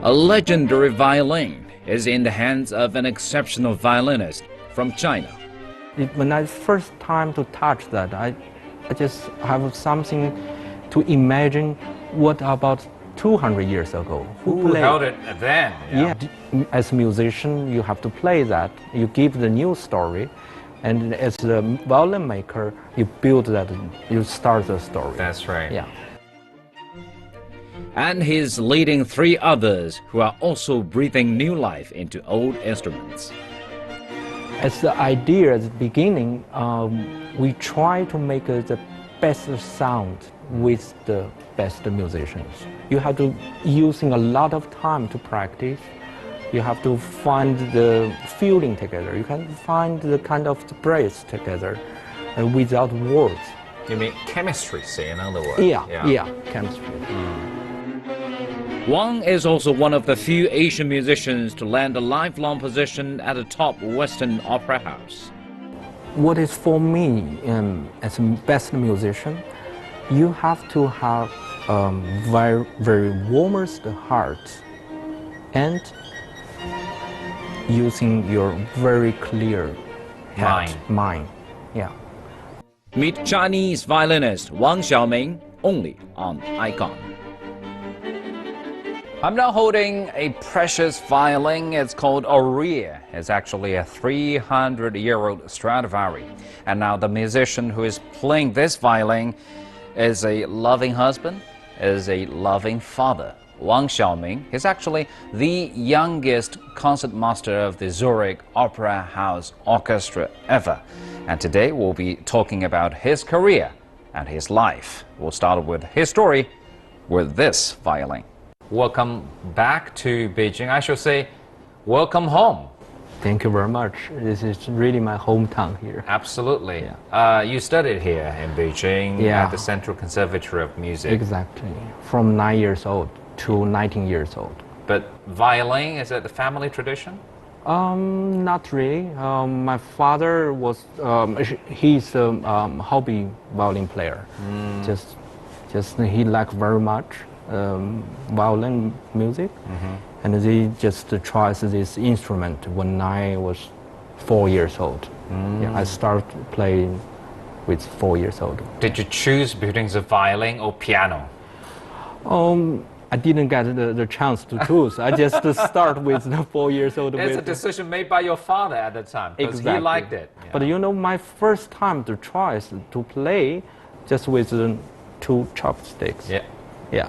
A legendary violin is in the hands of an exceptional violinist from China. When I first time to touch that, I just have something to imagine what about 200 years ago. Who held it then? Yeah. As a musician, you have to play that. You give the new story, and as the violin maker, you build that, you start the story. That's right. Yeah. And he's leading three others who are also breathing new life into old instruments. As the idea at the beginning, we try to make the best sound with the best musicians. You have to using a lot of time to practice. You have to find the feeling together. You can find the kind of breath together without words. You mean chemistry, say, in other words? Yeah, chemistry. Wang is also one of the few Asian musicians to land a lifelong position at a top Western opera house. What is for me as a best musician, you have to have very, very warmest heart and using your very clear mind. Yeah. Meet Chinese violinist Wang Xiaoming only on Icon. I'm now holding a precious violin. It's called Aurea. It's actually a 300-year-old Stradivari. And now the musician who is playing this violin is a loving husband, is a loving father. Wang Xiaoming is actually the youngest concertmaster of the Zurich Opera House Orchestra ever. And today we'll be talking about his career and his life. We'll start with his story with this violin. Welcome back to Beijing. I should say, welcome home. Thank you very much. This is really my hometown here. Absolutely. Yeah. You studied here in Beijing at the Central Conservatory of Music. Exactly. From 9 years old to 19 years old. But violin, is it the family tradition? Not really. My father was, he's a hobby violin player. Just he liked very much violin music, and they just tried this instrument when I was 4 years old. Yeah, I started playing with 4 years old. Did you choose between the violin or piano? I didn't get the chance to choose. I just start with the 4 years old. It's a decision made by your father at the time, because he liked it. Yeah. But you know, my first time to try to play just with the 2 chopsticks. Yeah. Yeah.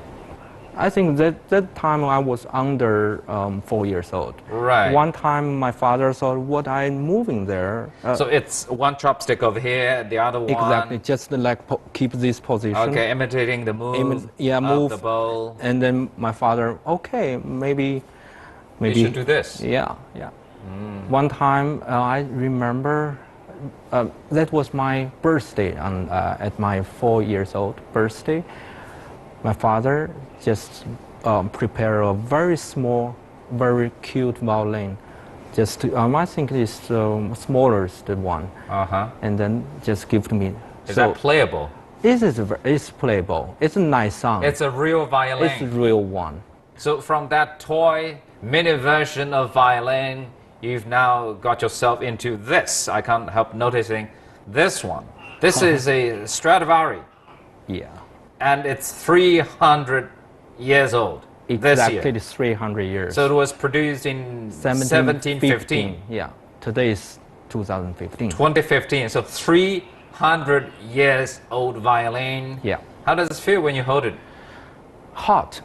I think that time I was under 4 years old. Right. One time my father saw what I'm moving there. So it's one chopstick over here, the other one. Exactly, just like keep this position. Okay, imitating the move. Move of the bow. And then my father, okay, maybe you should do this. Yeah. One time I remember that was my birthday at my 4 years old birthday. My father just prepared a very small, very cute violin. Just I think it's the smallest one. And then just give to me. Is that playable? It's playable. It's a nice sound. It's a real violin. It's a real one. So from that toy mini version of violin, you've now got yourself into this. I can't help noticing this one. This is a Stradivari. Yeah. And it's 300 years old. Exactly, this year. 300 years. So it was produced in 1715. Yeah, today is 2015. 2015, so 300 years old violin. Yeah. How does it feel when you hold it? Hot.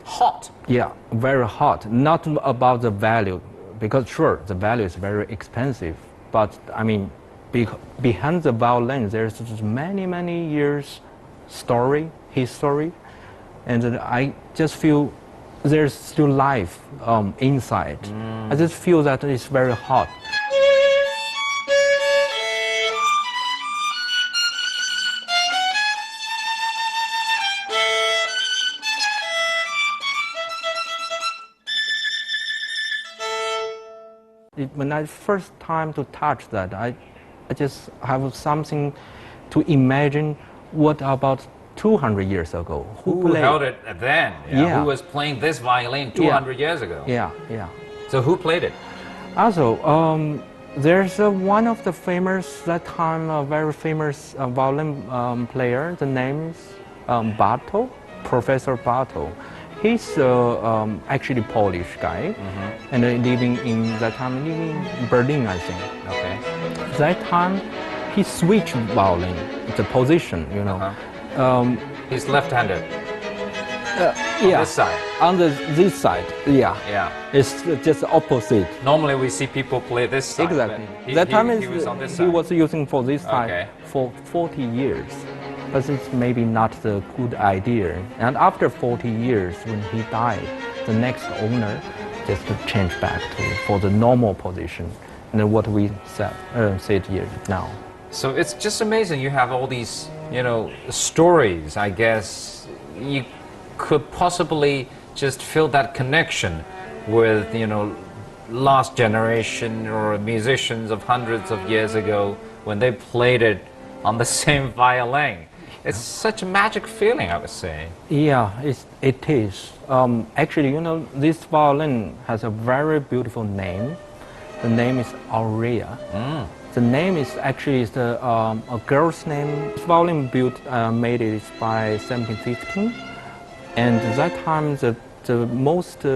Hot? Yeah, very hot. Not about the value, because sure, the value is very expensive. But I mean, behind the violin, there's many, many years history, and I just feel there's still life inside. I just feel that it's very hot. When I first time to touch that, I just have something to imagine what about 200 years ago. Who held it then? Yeah. Who was playing this violin 200 years ago? Yeah, yeah. So who played it? Also, there's one of the famous, that time, very famous violin player. The name is Bartók, Professor Bartók. He's actually Polish guy, and living in Berlin, I think. Okay. That time, he switched violin, the position, you know. He's left-handed. Yeah, This side. on this side, yeah. Yeah. It's just opposite. Normally we see people play this side. Exactly. but That time he was on this side. he was using for this side Okay. for 40 years. But it's maybe not the good idea. And after 40 years, when he died, the next owner just to change back for the normal position. And then what we said here now. So it's just amazing. You have all these, stories. I guess you could possibly just feel that connection with, last generation or musicians of hundreds of years ago when they played it on the same violin. It's such a magic feeling, I would say. Yeah, it is. Actually, this violin has a very beautiful name. The name is Aurea. The name is actually a girl's name. This violin made it by 1715, and that time the most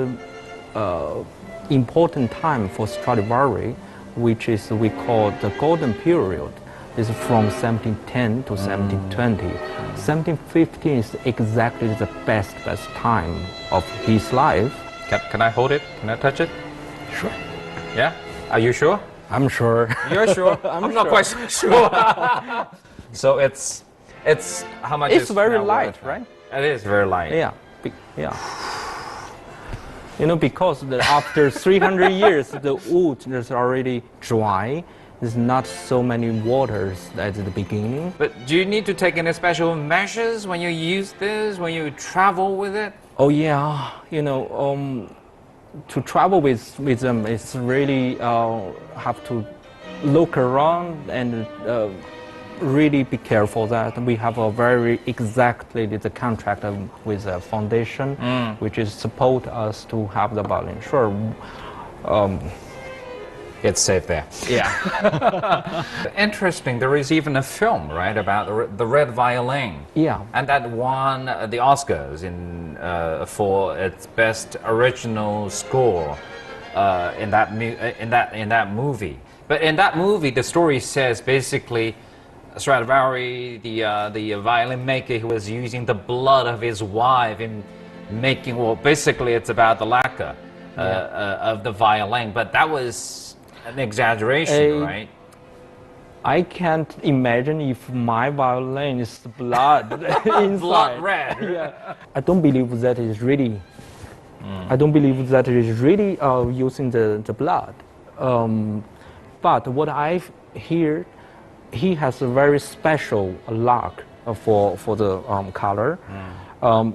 important time for Stradivari, which is we call the golden period, is from 1710 to 1720. 1715 is exactly the best time of his life. Can I hold it? Can I touch it? Sure. Yeah? Are you sure? I'm sure. You're sure? I'm not quite sure. So it's how much? It's is very now light, worth? right? It is very light. Yeah, yeah. Because after 300 years, the wood is already dry. There's not so many waters at the beginning. But do you need to take any special measures when you use this, when you travel with it? Oh yeah, to travel with them, it's really have to look around and really be careful that we have a very exactly the contract with a foundation, which is support us to have the violin. Sure. It's safe there. Yeah. Interesting. There is even a film, right, about the Red Violin. Yeah. And that won the Oscars for its best original score in that movie. But in that movie, the story says basically Stradivari, the violin maker, who was using the blood of his wife in making. Well, basically, it's about the lacquer of the violin. But that was an exaggeration, right? I can't imagine if my violin is blood inside. Blood red. Yeah. I don't believe that is really. I don't believe that is really using the blood. But what I hear, he has a very special lock for the color.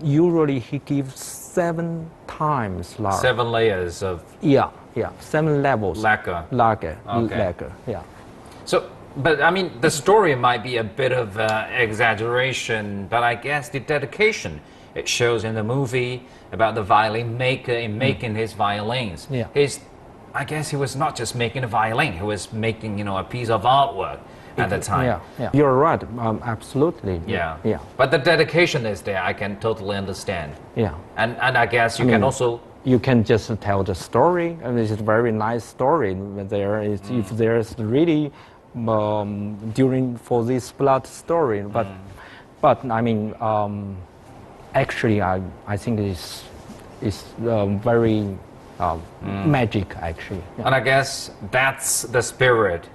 Usually he gives 7 times lock. 7 layers of. Yeah, 7 levels. Lacquer. Lacquer. Okay. Lacquer. Yeah. So, but I mean, the story might be a bit of exaggeration, but I guess the dedication it shows in the movie about the violin maker in making his violins. Yeah. I guess he was not just making a violin; he was making, a piece of artwork at the time. Yeah. You're right. Absolutely. Yeah. Yeah. But the dedication is there. I can totally understand. Yeah. And I guess you can also. You can just tell the story, and it's a very nice story. There is, if there's really during for this blood story, but I mean, actually, I think it's very magic actually. Yeah. And I guess that's the spirit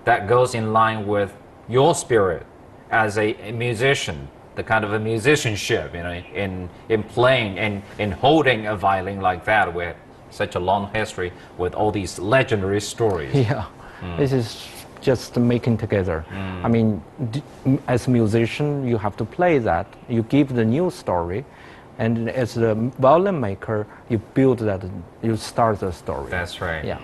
that goes in line with your spirit as a musician, the kind of a musicianship, in playing and in holding a violin like that with such a long history, with all these legendary stories. Yeah, this is just making together. I mean, as a musician, you have to play that. You give the new story, and as a violin maker, you build that. You start the story. That's right. Yeah.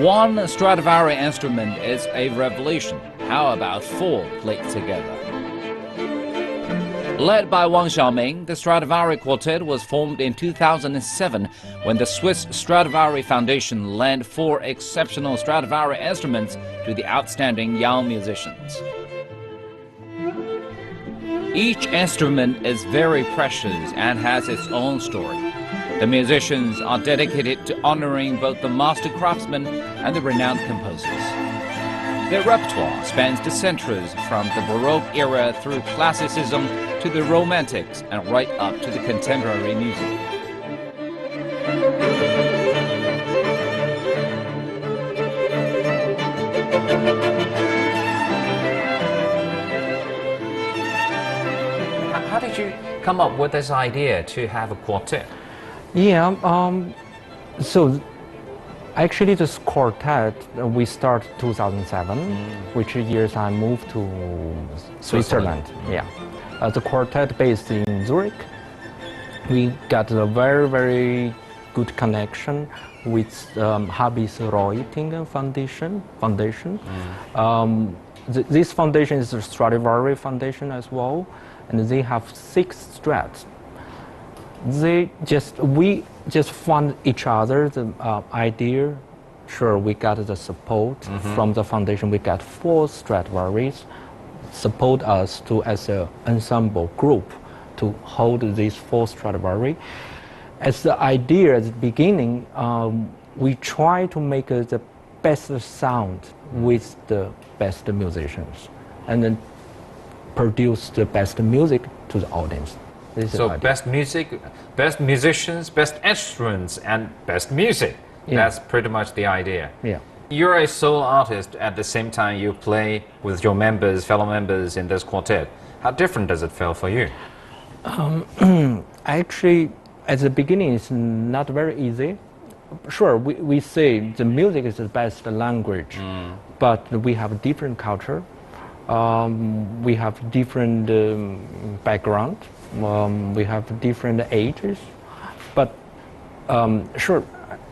One Stradivari instrument is a revelation. How about four played together? Led by Wang Xiaoming, the Stradivari Quartet was formed in 2007 when the Swiss Stradivari Foundation lent four exceptional Stradivari instruments to the outstanding young musicians. Each instrument is very precious and has its own story. The musicians are dedicated to honoring both the master craftsmen and the renowned composers. Their repertoire spans the centuries from the Baroque era through classicism to the Romantics and right up to the contemporary music. How did you come up with this idea to have a quartet? Yeah, so actually this quartet, we start 2007, which years I moved to Switzerland. Yeah, the quartet based in Zurich. We got a very, very good connection with Habis Reutingen Foundation. This foundation is the Stradivari Foundation as well, and they have 6 strats. We just fund each other the idea. Sure, we got the support from the foundation. We got 4 Stradivaris support us to as an ensemble group to hold these 4 Stradivari. As the idea at the beginning, we try to make the best sound with the best musicians, and then produce the best music to the audience. So best music, best musicians, best instruments, and best music. Yeah. That's pretty much the idea. Yeah. You're a solo artist. At the same time, you play with your members, fellow members in this quartet. How different does it feel for you? Actually, at the beginning, it's not very easy. Sure, we say the music is the best language, but we have a different culture. We have different background. We have different ages. But sure,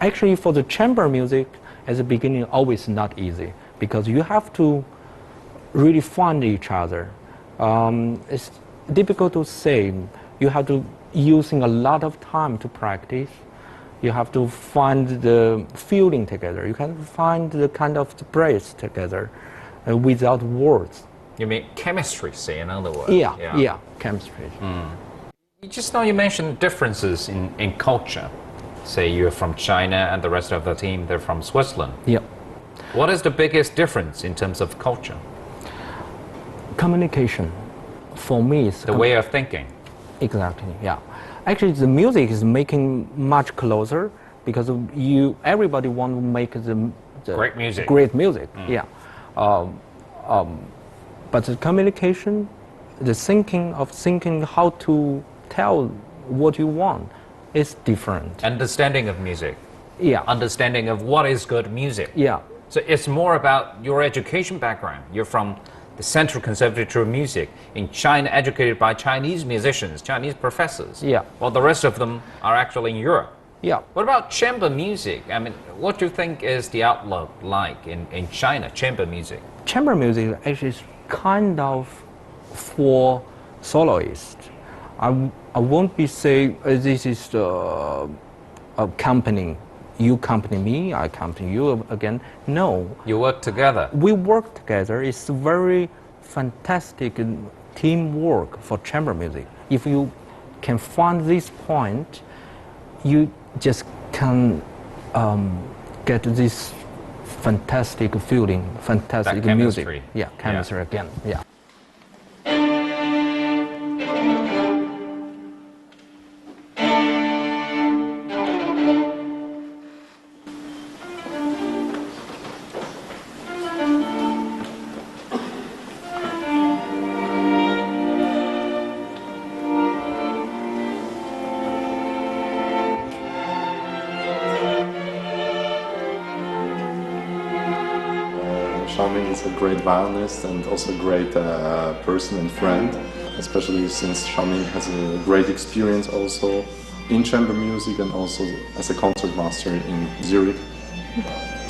actually for the chamber music, at the beginning, always not easy because you have to really find each other. It's difficult to say. You have to using a lot of time to practice. You have to find the feeling together. You can find the kind of the breath together without words. You mean chemistry, say in other words? Yeah, chemistry. Just now you mentioned differences in culture. Say you're from China and the rest of the team, they're from Switzerland. Yeah. What is the biggest difference in terms of culture? Communication. For me, it's The way of thinking. Exactly, yeah. Actually, the music is making much closer because everybody want to make the Great music. Great music, yeah. But the communication, the thinking how to tell what you want is different. Understanding of music. Yeah. Understanding of what is good music. Yeah. So it's more about your education background. You're from the Central Conservatory of Music in China, educated by Chinese musicians, Chinese professors. Yeah. While the rest of them are actually in Europe. Yeah. What about chamber music? I mean, what do you think is the outlook like in China, chamber music? Chamber music actually is kind of for soloists. I won't be say this is a company. You accompany me, I accompany you again. No. You work together. We work together. It's very fantastic teamwork for chamber music. If you can find this point, you just can get this fantastic feeling, fantastic That music. chemistry. Yeah, chemistry again. Yeah. Xiaoming is a great violinist and also a great person and friend, especially since Xiaoming has a great experience also in chamber music and also as a concert master in Zurich.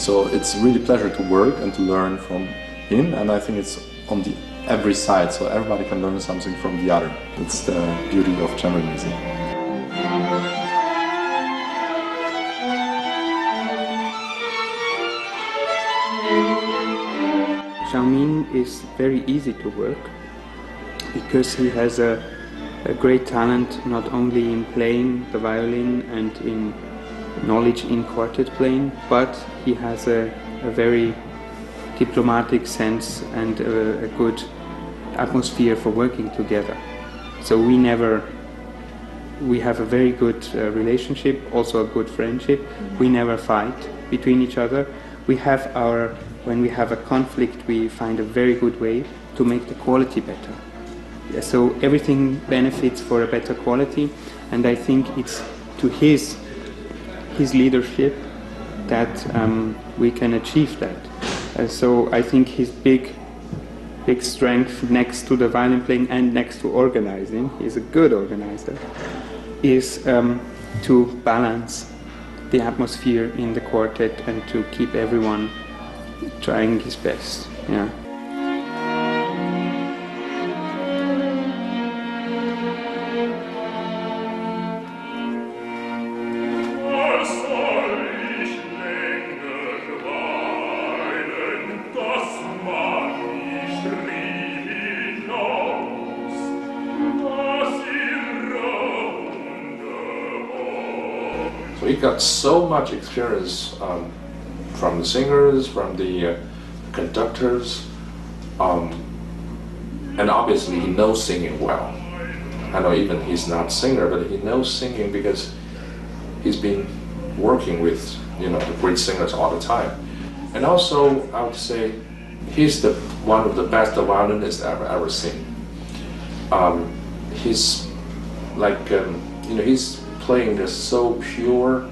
So it's really a pleasure to work and to learn from him, and I think it's on every side, so everybody can learn something from the other. It's the beauty of chamber music. Xiaoming is very easy to work because he has a great talent not only in playing the violin and in knowledge in quartet playing, but he has a very diplomatic sense and a good atmosphere for working together. So we have a very good relationship, also a good friendship. We never fight between each other. When we have a conflict, we find a very good way to make the quality better. So everything benefits for a better quality, and I think it's to his leadership that we can achieve that. So I think his big strength, next to the violin playing and next to organizing, he's a good organizer, is to balance the atmosphere in the quartet and to keep everyone trying his best. Yeah. So he got so much experience from the singers, from the conductors, and obviously he knows singing well. I know even he's not a singer, but he knows singing because he's been working with the great singers all the time. And also, I would say he's one of the best violinists I've ever seen. He's like he's playing this so pure.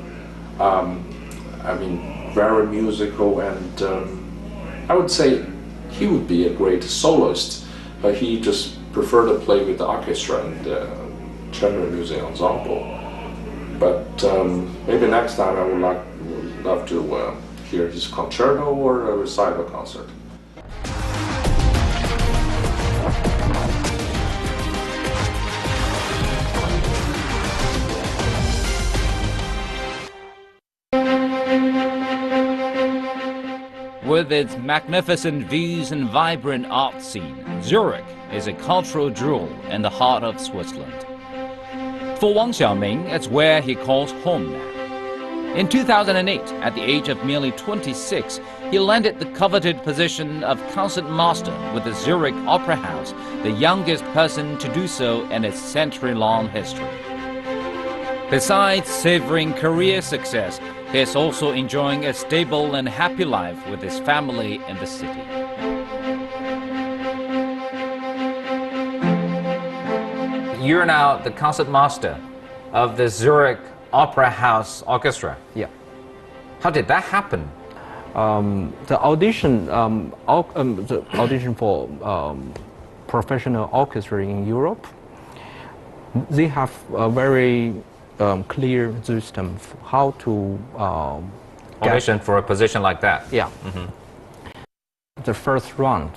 I mean, very musical, and I would say he would be a great soloist, but he just preferred to play with the orchestra and the chamber music ensemble. But maybe next time I would love to hear his concerto or a recital concert. With its magnificent views and vibrant art scene, Zurich is a cultural jewel in the heart of Switzerland. For Wang Xiaoming, it's where he calls home now. In 2008, at the age of merely 26, he landed the coveted position of concertmaster with the Zurich Opera House, the youngest person to do so in its century-long history. Besides savoring career success, he is also enjoying a stable and happy life with his family in the city. You're now the concertmaster of the Zurich Opera House Orchestra. Yeah. How did that happen? The audition for professional orchestra in Europe, they have a very clear system for how to Audition for a position like that? Yeah. The first round,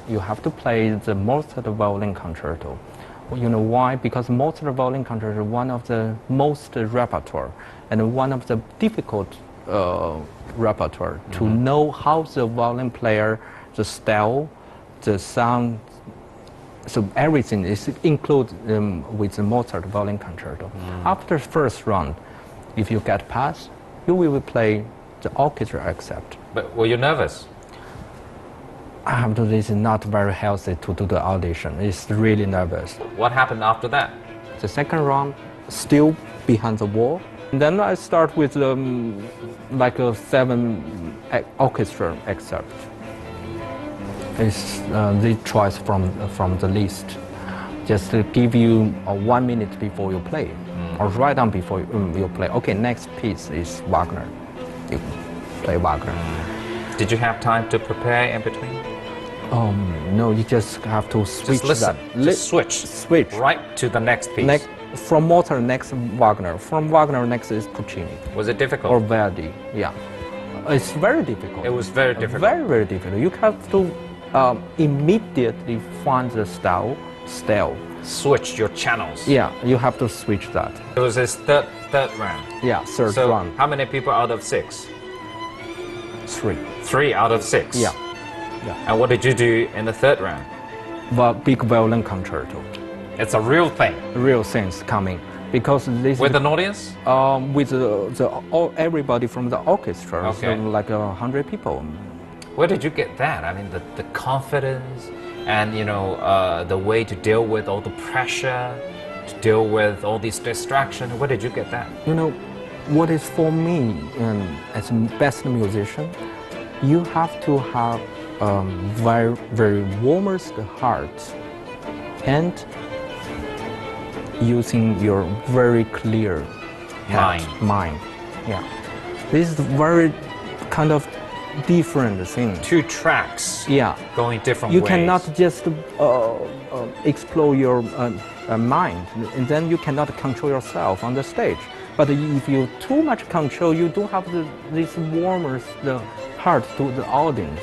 you have to play the Mozart violin concerto. You know why? Because Mozart violin concerto is one of the most repertoire and one of the difficult repertoire to know how the violin player, the style, the sound, so everything is included with the Mozart violin concerto. After first round, if you get past, you will play the orchestra accept. But were you nervous? I have to say it's not very healthy to do the audition. It's really nervous. What happened after that? The second round, still behind the wall. And then I start with like a 7 orchestra excerpt. It's the choice from the list. Just to give you 1 minute before you play, or right on before you play. Okay, next piece is Wagner. You play Wagner. Did you have time to prepare in between? No, you just have to switch Just listen. that. Just switch. Switch. Right to the next piece. From Mozart, next Wagner. From Wagner, next is Puccini. Was it difficult? Or Verdi, yeah. It's very difficult. It was very difficult. Very, very difficult. You have to immediately find the style. Switch your channels. Yeah, you have to switch that. It was his third round. Yeah, third So round. how many people out of 6? 3. 3 out of 6. Yeah. And what did you do in the third round? But big violin concerto. It's a real thing. Real things coming. Because this With is, an audience? with everybody from the orchestra, Okay. so like 100 people. Where did you get that? I mean, the confidence and, you know, the way to deal with all the pressure, to deal with all these distractions. Where did you get that? You know, what is for me as a best musician, you have to have very, very warmest heart and using your very clear mind. Yeah, this is very kind of different thing. 2 tracks. Yeah, Going different you ways. cannot just explore your mind, and then you cannot control yourself on the stage. But if you too much control, you don't have this warmest heart to the audience.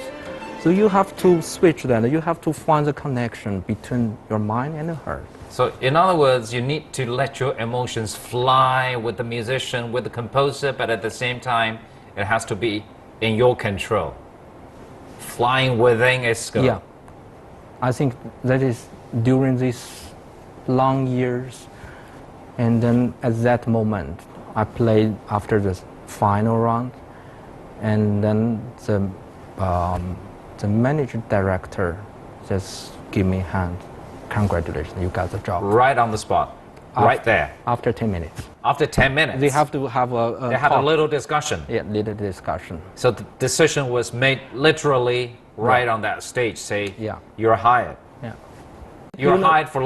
So you have to switch that. You have to find the connection between your mind and the heart. So in other words, you need to let your emotions fly with the musician, with the composer, but at the same time, it has to be in your control. Flying within a scope. Yeah, I think that is during these long years, and then at that moment, I played after the final round, and then the manager director just give me a hand. Congratulations, you got the job. Right on the spot. Right there. After 10 minutes. After 10 minutes. They have to have a They had a talk. little discussion. Yeah, little discussion. So the decision was made literally right on that stage. Say, Yeah. you're hired. Yeah. You're You know- hired for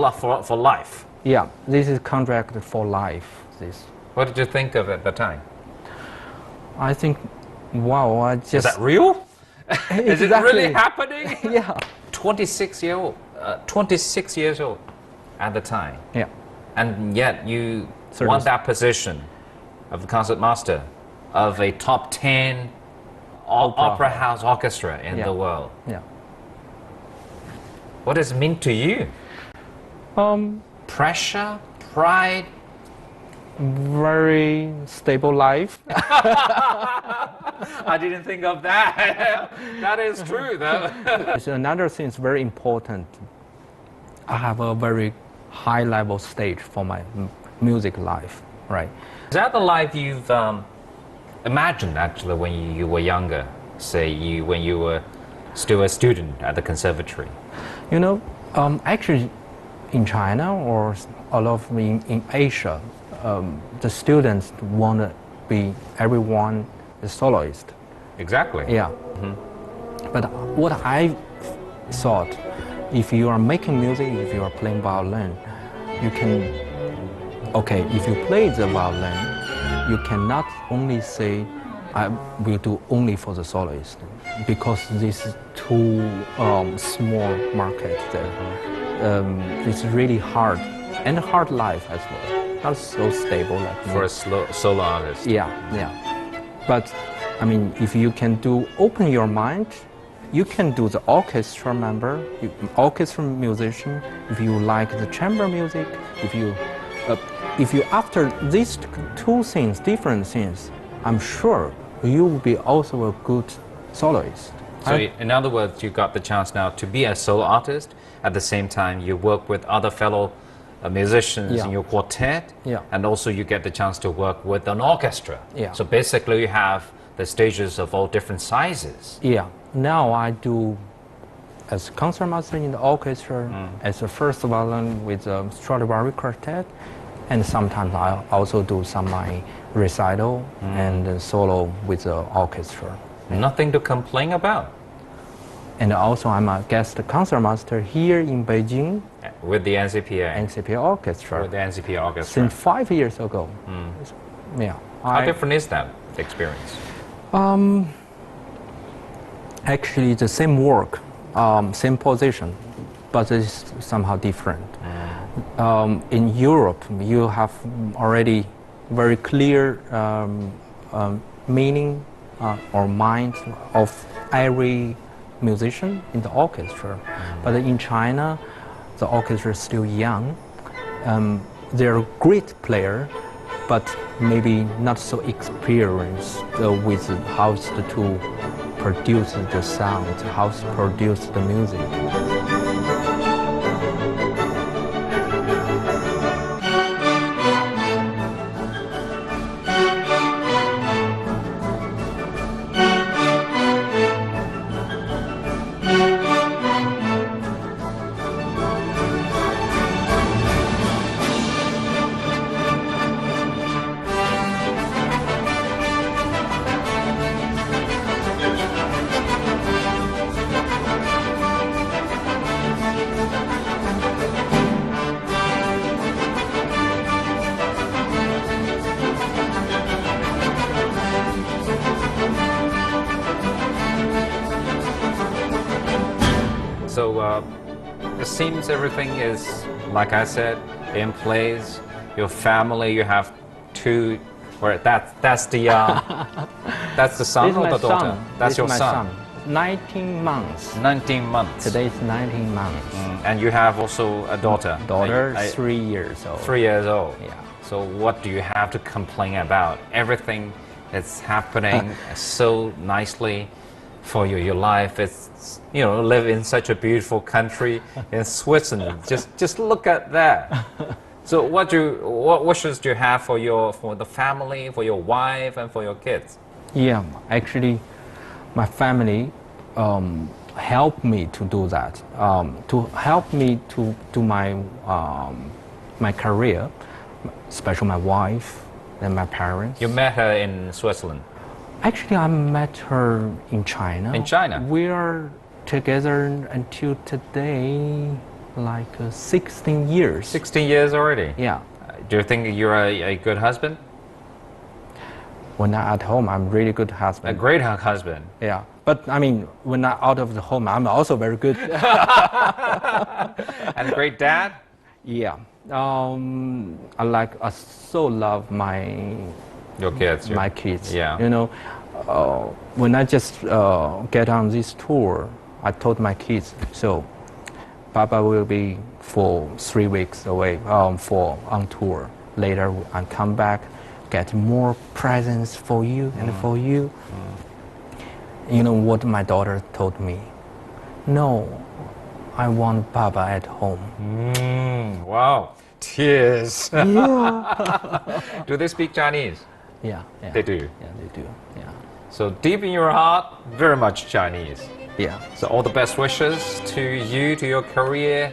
life. Yeah, this is contract for life. This, What did you think of it at the time? I think, wow, I just. Is that real? Is it really Exactly. happening? Yeah. 26 years old at the time. Yeah. And yet you Certainly. won that position of the concertmaster of a top 10 opera house orchestra in Yeah. the world. Yeah. What does it mean to you? Pressure? Pride? Very stable life. I didn't think of that. That is true, though. It's another thing is very important. I have a very high level stage for my music life, right? Is that the life you've imagined actually when you were younger? Say when you were still a student at the conservatory? You know, actually, in China or all of in Asia, the students want to be everyone a soloist. Exactly. Yeah. But what I thought, if you are making music, if you are playing violin, you can, okay, if you play the violin, you cannot only say, I will do only for the soloist, because this is too small market there. It's really hard, and hard life as well. Not so stable like me. For a solo artist. Yeah, yeah. But I mean, if you can open your mind, you can do the orchestra member, orchestra musician. If you like the chamber music, if you after these two things, different things, I'm sure you will be also a good soloist. So in other words, you got the chance now to be a solo artist. At the same time, you work with other fellow musicians Yeah. in your quartet, Yeah. and also you get the chance to work with an orchestra. Yeah. So basically, you have the stages of all different sizes. Yeah. Now I do as concertmaster in the orchestra, as a first violin with the Stradivari Quartet, and sometimes I also do some my recital and solo with the orchestra. Nothing to complain about And also I'm a guest concertmaster here in Beijing, with the NCPA. NCP Orchestra, With the NCPA orchestra. since 5 years ago. Yeah. How different is that experience? Actually, the same work, same position, but it's somehow different. In Europe, you have already very clear meaning or mind of every musician in the orchestra. But in China, the orchestra is still young. They're great player, but maybe not so experienced with how to produce the sound, how to produce the music. So it seems everything is, like I said, in place. Your family, you have two. Or that's the that's the son This is or my the daughter? son. That's This your is my son. 19 months. 19 months. Today is 19 months. And you have also a daughter. Daughter, I- 3 years old. 3 years old. Yeah. So what do you have to complain about? Everything is happening so nicely for you. Your life is, you know, live in such a beautiful country in Switzerland. Just look at that. So what wishes do you have for the family, for your wife, and for your kids? Yeah, actually, my family helped me to do that. To help me to do my career, especially my wife and my parents. You met her in Switzerland. Actually, I met her in China. In China? We are together until today, like 16 years. 16 years already. Yeah. Do you think you're a good husband? When I'm at home, I'm really good A husband. great husband. Yeah. But I mean, when I'm out of the home, I'm also very good. And a great dad? Yeah. I so love Your kids. my kids. Yeah. You know, when I just get on this tour, I told my kids, so Papa will be for 3 weeks away on tour. Later, I come back, get more presents for you and for you. You know what my daughter told me? No, I want Papa at home. Wow. Tears. Yeah. Do they speak Chinese? Yeah. They do. Yeah, they do. Yeah. So deep in your heart, very much Chinese. Yeah. So all the best wishes to you, to your career,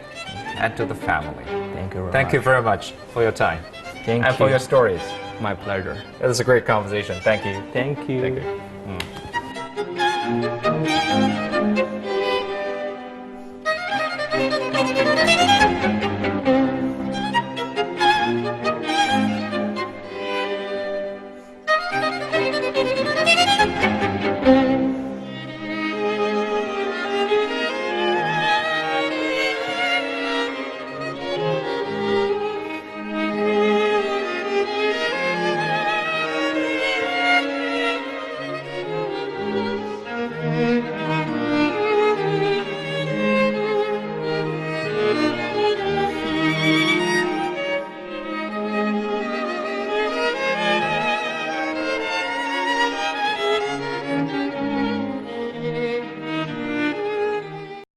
and to the family. Thank you very much. Thank you very much for your time Thank and for you. your stories. My pleasure. It was a great conversation. Thank you. Thank you. Thank you.